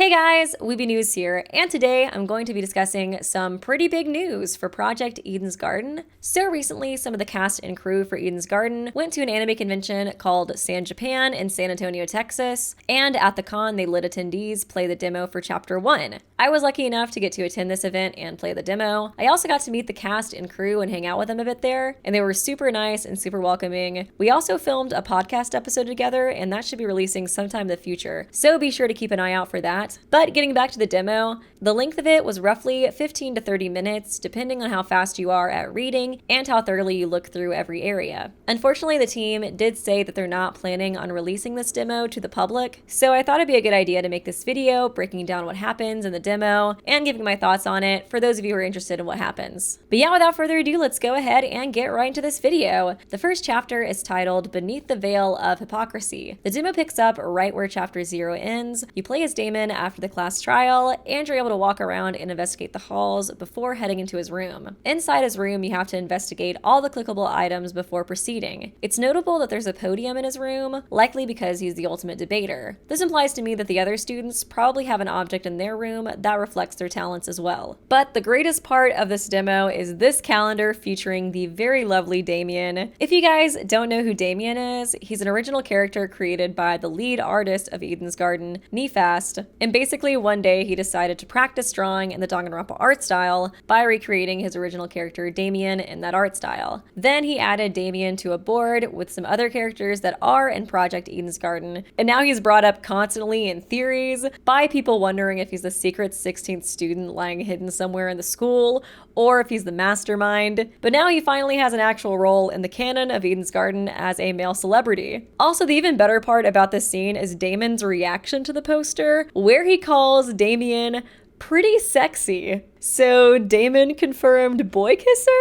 Hey guys, Weeby Newz here, and today I'm going to be discussing some pretty big news for Project Eden's Garden. So recently, some of the cast and crew for Eden's Garden went to an anime convention called San Japan in San Antonio, Texas, and at the con they let attendees play the demo for Chapter 1. I was lucky enough to get to attend this event and play the demo. I also got to meet the cast and crew and hang out with them a bit there, and they were super nice and super welcoming. We also filmed a podcast episode together, and that should be releasing sometime in the future, so be sure to keep an eye out for that. But getting back to the demo, the length of it was roughly 15 to 30 minutes, depending on how fast you are at reading and how thoroughly you look through every area. Unfortunately, the team did say that they're not planning on releasing this demo to the public, so I thought it'd be a good idea to make this video breaking down what happens in the demo and giving my thoughts on it for those of you who are interested in what happens. But yeah, without further ado, let's go ahead and get right into this video. The first chapter is titled Beneath the Veil of Hypocrisy. The demo picks up right where Chapter 0 ends. You play as Damon after the class trial, and you're able to walk around and investigate the halls before heading into his room. Inside his room, you have to investigate all the clickable items before proceeding. It's notable that there's a podium in his room, likely because he's the ultimate debater. This implies to me that the other students probably have an object in their room that reflects their talents as well. But the greatest part of this demo is this calendar featuring the very lovely Damien. If you guys don't know who Damien is, he's an original character created by the lead artist of Eden's Garden, Nefast, and basically one day he decided to practice drawing in the Danganronpa art style by recreating his original character Damien in that art style. Then he added Damien to a board with some other characters that are in Project Eden's Garden, and now he's brought up constantly in theories by people wondering if he's the secret 16th student lying hidden somewhere in the school, or if he's the mastermind. But now he finally has an actual role in the canon of Eden's Garden as a male celebrity. Also, the even better part about this scene is Damon's reaction to the poster, where he calls Damien pretty sexy. So Damon confirmed boy kisser?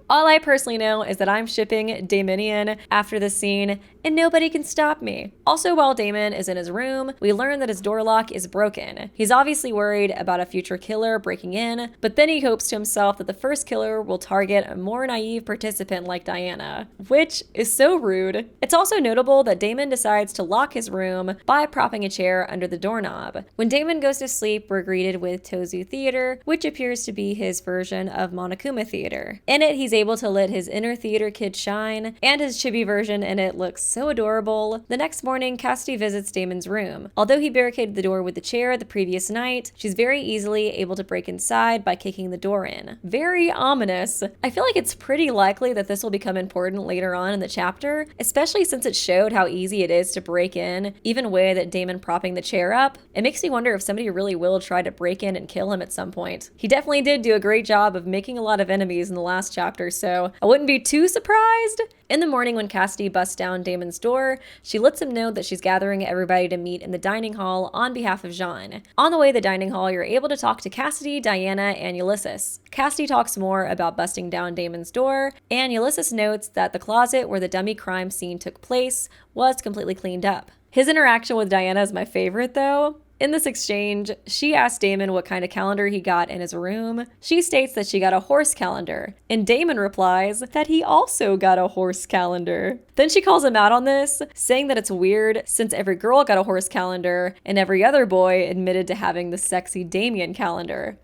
All I personally know is that I'm shipping Damonian after this scene, and nobody can stop me. Also, while Damon is in his room, we learn that his door lock is broken. He's obviously worried about a future killer breaking in, but then he hopes to himself that the first killer will target a more naive participant like Diana, which is so rude. It's also notable that Damon decides to lock his room by propping a chair under the doorknob. When Damon goes to sleep, we're greeted with Tozu Theater, which appears to be his version of Monokuma Theater. In it, he's able to let his inner theater kid shine, and his chibi version in it looks so adorable. The next morning, Cassidy visits Damon's room. Although he barricaded the door with the chair the previous night, she's very easily able to break inside by kicking the door in. Very ominous. I feel like it's pretty likely that this will become important later on in the chapter, especially since it showed how easy it is to break in, even with Damon propping the chair up. It makes me wonder if somebody really will try to break in and kill him at some point. He definitely did do a great job of making a lot of enemies in the last chapter, so I wouldn't be too surprised. In the morning, when Cassidy busts down Damon's door, she lets him know that she's gathering everybody to meet in the dining hall on behalf of Jean. On the way to the dining hall, you're able to talk to Cassidy, Diana, and Ulysses. Cassidy talks more about busting down Damon's door, and Ulysses notes that the closet where the dummy crime scene took place was completely cleaned up. His interaction with Diana is my favorite, though. In this exchange, she asks Damon what kind of calendar he got in his room. She states that she got a horse calendar, and Damon replies that he also got a horse calendar. Then she calls him out on this, saying that it's weird since every girl got a horse calendar and every other boy admitted to having the sexy Damien calendar.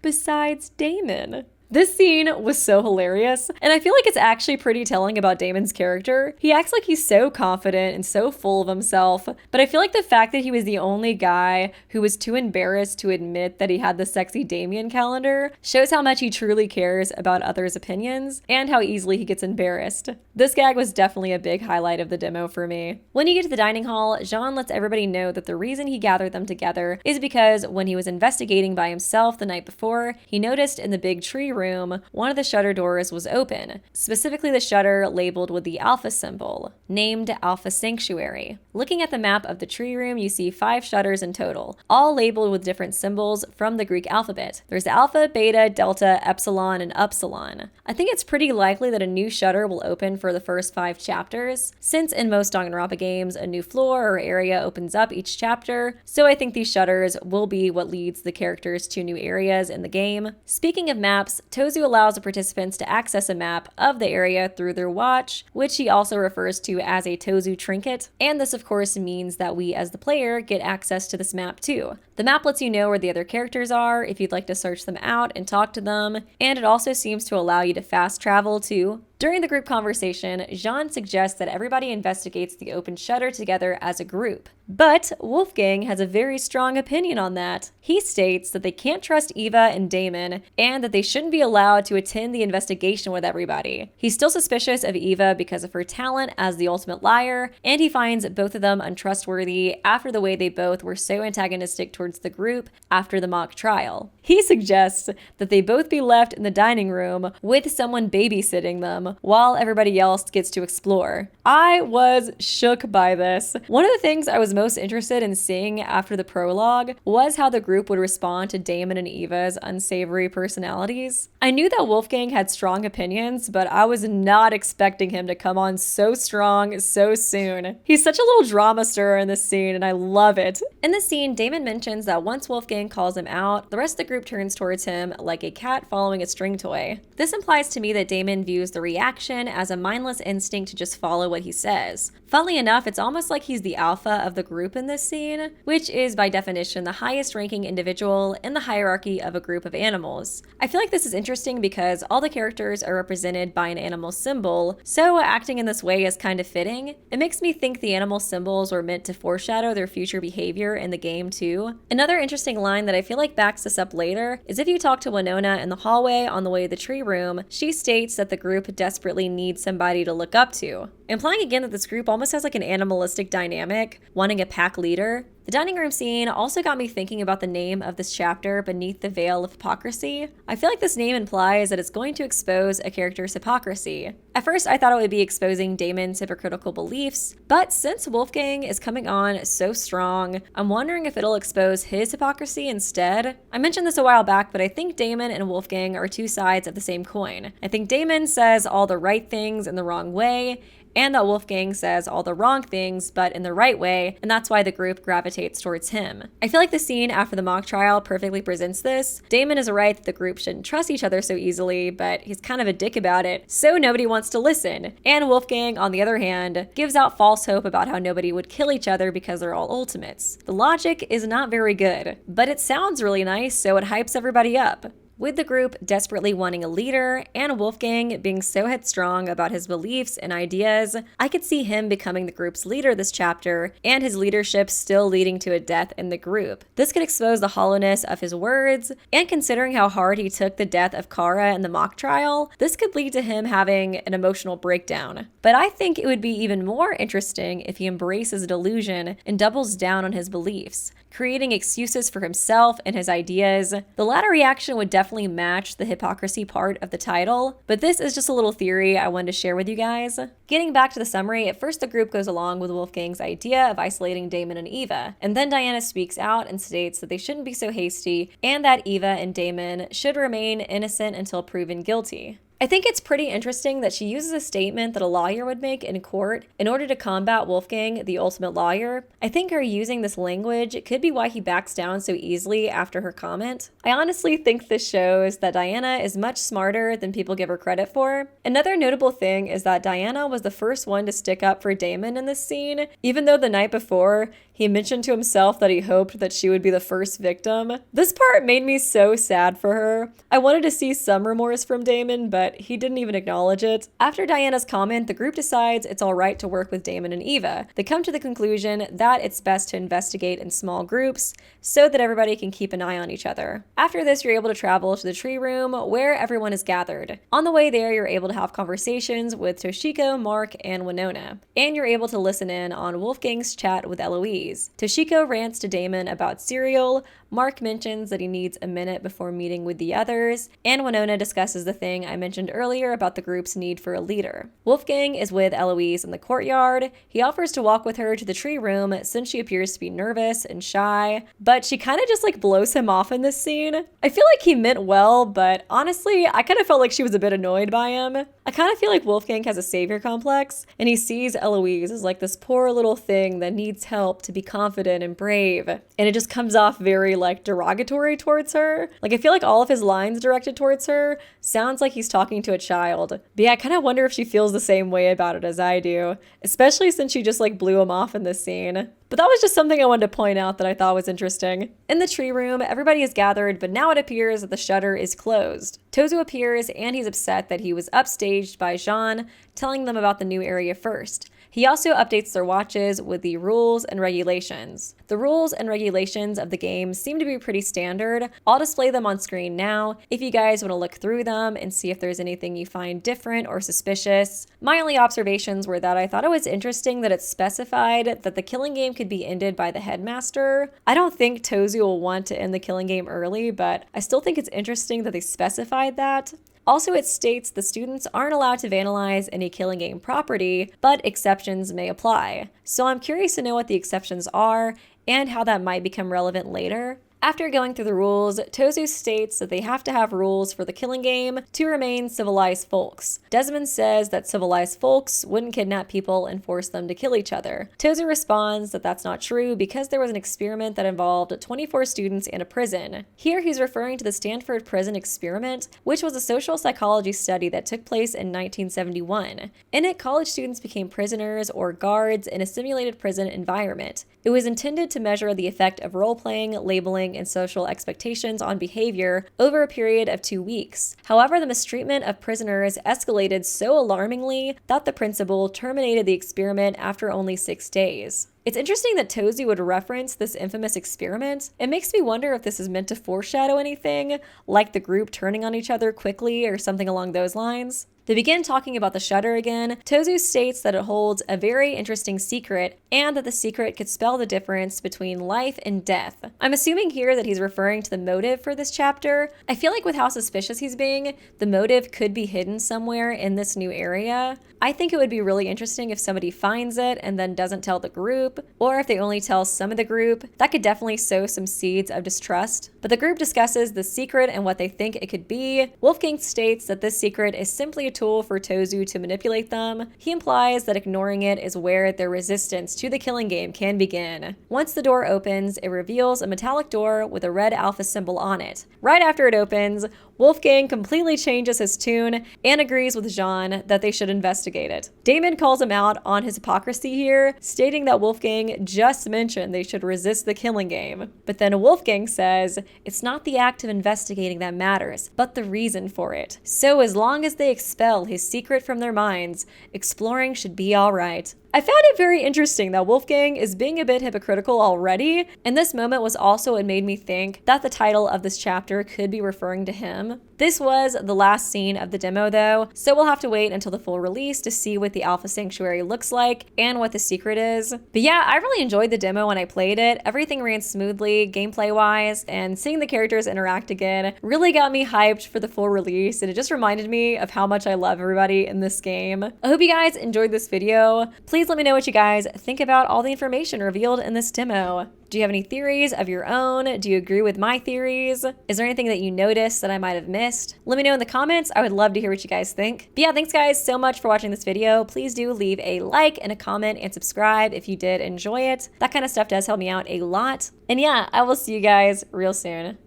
Besides Damon. This scene was so hilarious, and I feel like it's actually pretty telling about Damon's character. He acts like he's so confident and so full of himself, but I feel like the fact that he was the only guy who was too embarrassed to admit that he had the sexy Damien calendar shows how much he truly cares about others' opinions and how easily he gets embarrassed. This gag was definitely a big highlight of the demo for me. When you get to the dining hall, Jean lets everybody know that the reason he gathered them together is because when he was investigating by himself the night before, he noticed in the big tree room, one of the shutter doors was open, specifically the shutter labeled with the Alpha symbol, named Alpha Sanctuary. Looking at the map of the tree room, you see 5 shutters in total, all labeled with different symbols from the Greek alphabet. There's Alpha, Beta, Delta, Epsilon, and Upsilon. I think it's pretty likely that a new shutter will open for the first 5 chapters, since in most Danganronpa games, a new floor or area opens up each chapter, so I think these shutters will be what leads the characters to new areas in the game. Speaking of maps, Tozu allows the participants to access a map of the area through their watch, which he also refers to as a Tozu trinket, and this of course means that we as the player get access to this map too. The map lets you know where the other characters are if you'd like to search them out and talk to them, and it also seems to allow you to fast travel too. During the group conversation, Jean suggests that everybody investigates the open shutter together as a group. But Wolfgang has a very strong opinion on that. He states that they can't trust Eva and Damon, and that they shouldn't be allowed to attend the investigation with everybody. He's still suspicious of Eva because of her talent as the ultimate liar, and he finds both of them untrustworthy after the way they both were so antagonistic towards the group after the mock trial. He suggests that they both be left in the dining room with someone babysitting them while everybody else gets to explore. I was shook by this. One of the things I was most interested in seeing after the prologue was how the group would respond to Damon and Eva's unsavory personalities. I knew that Wolfgang had strong opinions, but I was not expecting him to come on so strong so soon. He's such a little drama stirrer in this scene, and I love it. In the scene, Damon mentions that once Wolfgang calls him out, the rest of the group turns towards him like a cat following a string toy. This implies to me that Damon views the reaction as a mindless instinct to just follow what he says. Funnily enough, it's almost like he's the alpha of the group in this scene, which is by definition the highest ranking individual in the hierarchy of a group of animals. I feel like this is interesting because all the characters are represented by an animal symbol, so acting in this way is kind of fitting. It makes me think the animal symbols were meant to foreshadow their future behavior in the game too. Another interesting line that I feel like backs this up later is if you talk to Winona in the hallway on the way to the tree room, she states that the group desperately needs somebody to look up to, implying again that this group almost has like an animalistic dynamic, wanting a pack leader. The dining room scene also got me thinking about the name of this chapter, Beneath the Veil of Hypocrisy. I feel like this name implies that it's going to expose a character's hypocrisy. At first, I thought it would be exposing Damon's hypocritical beliefs, but since Wolfgang is coming on so strong, I'm wondering if it'll expose his hypocrisy instead. I mentioned this a while back, but I think Damon and Wolfgang are two sides of the same coin. I think Damon says all the right things in the wrong way, and that Wolfgang says all the wrong things but in the right way, and that's why the group gravitates towards him. I feel like the scene after the mock trial perfectly presents this. Damon is right that the group shouldn't trust each other so easily, but he's kind of a dick about it, so nobody wants to listen. And Wolfgang, on the other hand, gives out false hope about how nobody would kill each other because they're all ultimates. The logic is not very good, but it sounds really nice, so it hypes everybody up. With the group desperately wanting a leader and Wolfgang being so headstrong about his beliefs and ideas, I could see him becoming the group's leader this chapter and his leadership still leading to a death in the group. This could expose the hollowness of his words, and considering how hard he took the death of Kara in the mock trial, this could lead to him having an emotional breakdown. But I think it would be even more interesting if he embraces delusion and doubles down on his beliefs, creating excuses for himself and his ideas. The latter reaction would definitely match the hypocrisy part of the title, but this is just a little theory I wanted to share with you guys. Getting back to the summary, at first the group goes along with Wolfgang's idea of isolating Damon and Eva, and then Diana speaks out and states that they shouldn't be so hasty and that Eva and Damon should remain innocent until proven guilty. I think it's pretty interesting that she uses a statement that a lawyer would make in court in order to combat Wolfgang, the ultimate lawyer. I think her using this language could be why he backs down so easily after her comment. I honestly think this shows that Diana is much smarter than people give her credit for. Another notable thing is that Diana was the first one to stick up for Damon in this scene, even though the night before he mentioned to himself that he hoped that she would be the first victim. This part made me so sad for her. I wanted to see some remorse from Damon, but he didn't even acknowledge it. After Diana's comment, the group decides it's alright to work with Damon and Eva. They come to the conclusion that it's best to investigate in small groups so that everybody can keep an eye on each other. After this, you're able to travel to the tree room where everyone is gathered. On the way there, you're able to have conversations with Toshiko, Mark, and Winona. And you're able to listen in on Wolfgang's chat with Eloise. Toshiko rants to Damon about cereal, Mark mentions that he needs a minute before meeting with the others, and Winona discusses the thing I mentioned earlier about the group's need for a leader. Wolfgang is with Eloise in the courtyard. He offers to walk with her to the tree room since she appears to be nervous and shy, but she kind of just blows him off in this scene. I feel like he meant well, but honestly, I kind of felt like she was a bit annoyed by him. I kind of feel like Wolfgang has a savior complex, and he sees Eloise as this poor little thing that needs help to be confident and brave. And it just comes off very like derogatory towards her. Like I feel like all of his lines directed towards her sounds like he's talking to a child. But yeah, I kind of wonder if she feels the same way about it as I do, especially since she just like blew him off in this scene. But that was just something I wanted to point out that I thought was interesting. In the tree room, everybody is gathered, but now it appears that the shutter is closed. Tozu appears and he's upset that he was upstaged by Jean, telling them about the new area first. He also updates their watches with the rules and regulations. The rules and regulations of the game seem to be pretty standard. I'll display them on screen now if you guys want to look through them and see if there's anything you find different or suspicious. My only observations were that I thought it was interesting that it specified that the killing game could be ended by the headmaster. I don't think Tozu will want to end the killing game early, but I still think it's interesting that they specified that. Also, it states the students aren't allowed to vandalize any killing game property, but exceptions may apply. So I'm curious to know what the exceptions are and how that might become relevant later. After going through the rules, Tozu states that they have to have rules for the killing game to remain civilized folks. Desmond says that civilized folks wouldn't kidnap people and force them to kill each other. Tozu responds that that's not true because there was an experiment that involved 24 students and a prison. Here he's referring to the Stanford Prison Experiment, which was a social psychology study that took place in 1971. In it, college students became prisoners or guards in a simulated prison environment. It was intended to measure the effect of role-playing, labeling, and social expectations on behavior over a period of 2 weeks. However, the mistreatment of prisoners escalated so alarmingly that the principal terminated the experiment after only 6 days. It's interesting that Tozu would reference this infamous experiment. It makes me wonder if this is meant to foreshadow anything, like the group turning on each other quickly or something along those lines. They begin talking about the shutter again. Tozu states that it holds a very interesting secret and that the secret could spell the difference between life and death. I'm assuming here that he's referring to the motive for this chapter. I feel like with how suspicious he's being, the motive could be hidden somewhere in this new area. I think it would be really interesting if somebody finds it and then doesn't tell the group, or if they only tell some of the group. That could definitely sow some seeds of distrust. But the group discusses the secret and what they think it could be. Wolfgang states that this secret is simply a tool for Tozu to manipulate them. He implies that ignoring it is where their resistance to the killing game can begin. Once the door opens, it reveals a metallic door with a red alpha symbol on it. Right after it opens, Wolfgang completely changes his tune and agrees with Jean that they should investigate it. Damon calls him out on his hypocrisy here, stating that Wolfgang just mentioned they should resist the killing game. But then Wolfgang says, it's not the act of investigating that matters, but the reason for it. So as long as they expel his secret from their minds, exploring should be alright. I found it very interesting that Wolfgang is being a bit hypocritical already, and this moment was also what made me think that the title of this chapter could be referring to him. This was the last scene of the demo though, so we'll have to wait until the full release to see what the Alpha Sanctuary looks like and what the secret is. But yeah, I really enjoyed the demo when I played it. Everything ran smoothly, gameplay-wise, and seeing the characters interact again really got me hyped for the full release, and it just reminded me of how much I love everybody in this game. I hope you guys enjoyed this video. Please let me know what you guys think about all the information revealed in this demo. Do you have any theories of your own? Do you agree with my theories? Is there anything that you noticed that I might have missed? Let me know in the comments. I would love to hear what you guys think. But yeah, thanks guys so much for watching this video. Please do leave a like and a comment and subscribe if you did enjoy it. That kind of stuff does help me out a lot. And yeah, I will see you guys real soon.